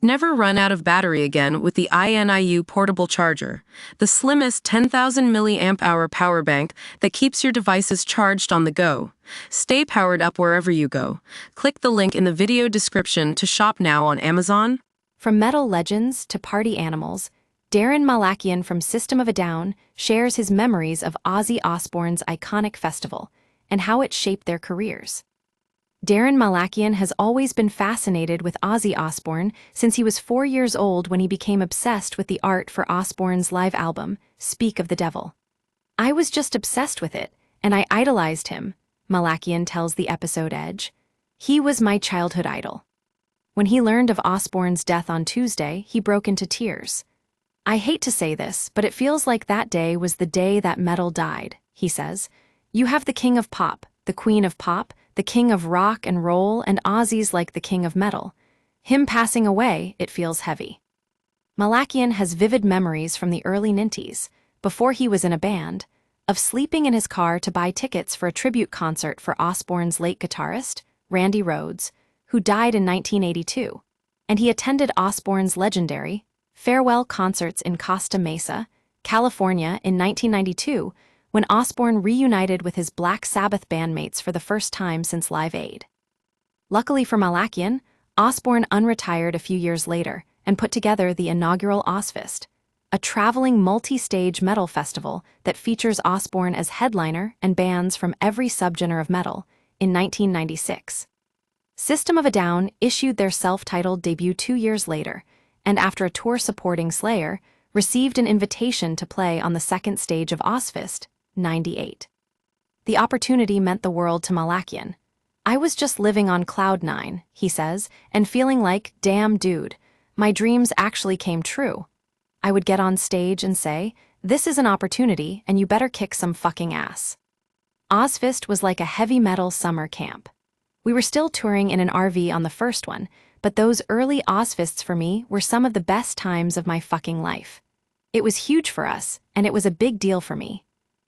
Never run out of battery again with the INIU portable charger, the slimmest 10,000 milliamp hour power bank that keeps your devices charged on the go. Stay powered up wherever you go. Click the link in the video description to shop now on Amazon. From metal legends to party animals, Daron Malakian from System of a Down shares his memories of Ozzy Osbourne's iconic festival and how it shaped their careers. Daron Malakian has always been fascinated with Ozzy Osbourne since he was 4 years old when he became obsessed with the art for Osbourne's live album, Speak of the Devil. "I was just obsessed with it, and I idolized him," Malakian tells the episode Edge. "He was my childhood idol." When he learned of Osbourne's death on Tuesday, he broke into tears. "I hate to say this, but it feels like that day was the day that metal died," he says. "You have the king of pop, the queen of pop, the king of rock and roll, and Ozzy's like the king of metal. Him passing away, it feels heavy." Malakian has vivid memories from the early 90s, before he was in a band, of sleeping in his car to buy tickets for a tribute concert for Osbourne's late guitarist, Randy Rhoads, who died in 1982, and he attended Osbourne's legendary farewell concerts in Costa Mesa, California in 1992, when Osbourne reunited with his Black Sabbath bandmates for the first time since Live Aid. Luckily for Malakian, Osbourne unretired a few years later and put together the inaugural Ozzfest, a traveling multi-stage metal festival that features Osbourne as headliner and bands from every subgenre of metal, in 1996. System of a Down issued their self-titled debut 2 years later, and after a tour supporting Slayer, received an invitation to play on the second stage of Ozzfest, 98. The opportunity meant the world to Malakian. "I was just living on cloud nine," he says, and feeling like, "Damn dude, my dreams actually came true." I would get on stage and say, "This is an opportunity and you better kick some fucking ass." Ozzfest was like a heavy metal summer camp. We were still touring in an RV on the first one, but those early Ozzfests for me were some of the best times of my fucking life. It was huge for us, and it was a big deal for me.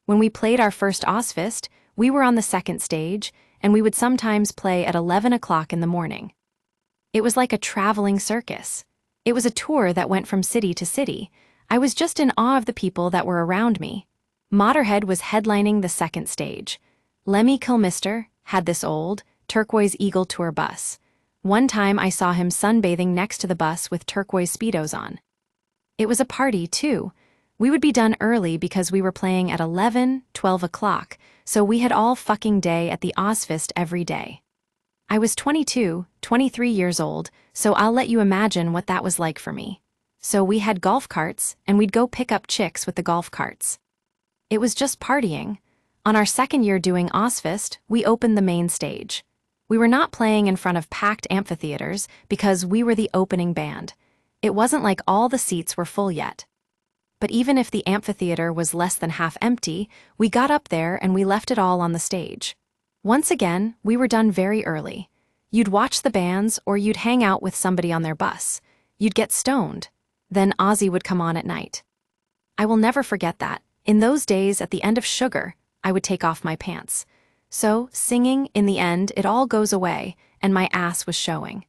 When we played our first Ozzfest, we were on the second stage, and we would sometimes play at 11 o'clock in the morning. It was like a traveling circus. It was a tour that went from city to city. I was just in awe of the people that were around me. Motorhead was headlining the second stage. Lemmy Kilmister had this old, turquoise Eagle Tour bus. One time I saw him sunbathing next to the bus with turquoise Speedos on. It was a party, too. We would be done early because we were playing at 11, 12 o'clock, so we had all fucking day at the Ozzfest every day. I was 22, 23 years old, so I'll let you imagine what that was like for me. So we had golf carts, and we'd go pick up chicks with the golf carts. It was just partying. On our second year doing Ozzfest, we opened the main stage. We were not playing in front of packed amphitheaters because we were the opening band. It wasn't like all the seats were full yet. But even if the amphitheater was less than half empty, we got up there and we left it all on the stage. Once again, we were done very early. You'd watch the bands or you'd hang out with somebody on their bus. You'd get stoned. Then Ozzy would come on at night. I will never forget that. In those days, at the end of Sugar, I would take off my pants. So, singing, in the end, it all goes away, and my ass was showing.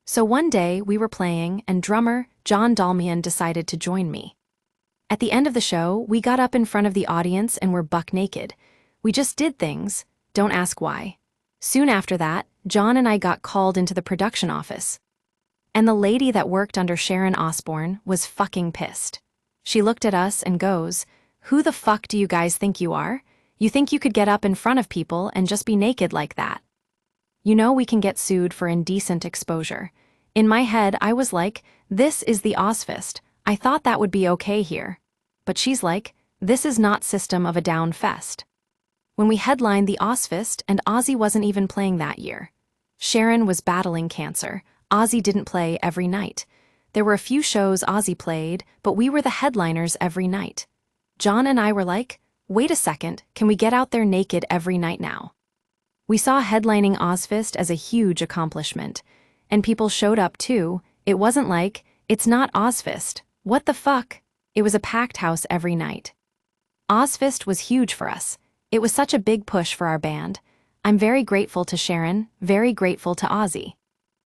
So one day, we were playing, and drummer John Dalmian decided to join me. At the end of the show, we got up in front of the audience and were buck naked. We just did things. Don't ask why. Soon after that, John and I got called into the production office. And the lady that worked under Sharon Osbourne was fucking pissed. She looked at us and goes, "Who the fuck do you guys think you are? You think you could get up in front of people and just be naked like that? You know we can get sued for indecent exposure." In my head, I was like, "This is the Ozzfest. I thought that would be okay here." But she's like, "This is not System of a Down fest." When we headlined the Ozzfest, and Ozzy wasn't even playing that year. Sharon was battling cancer. Ozzy didn't play every night. There were a few shows Ozzy played, but we were the headliners every night. John and I were like, "Wait a second, can we get out there naked every night now?" We saw headlining Ozzfest as a huge accomplishment. And people showed up too. It wasn't like, "It's not Ozzfest. What the fuck?" It was a packed house every night. Ozzfest was huge for us. It was such a big push for our band. I'm very grateful to Sharon, very grateful to Ozzy.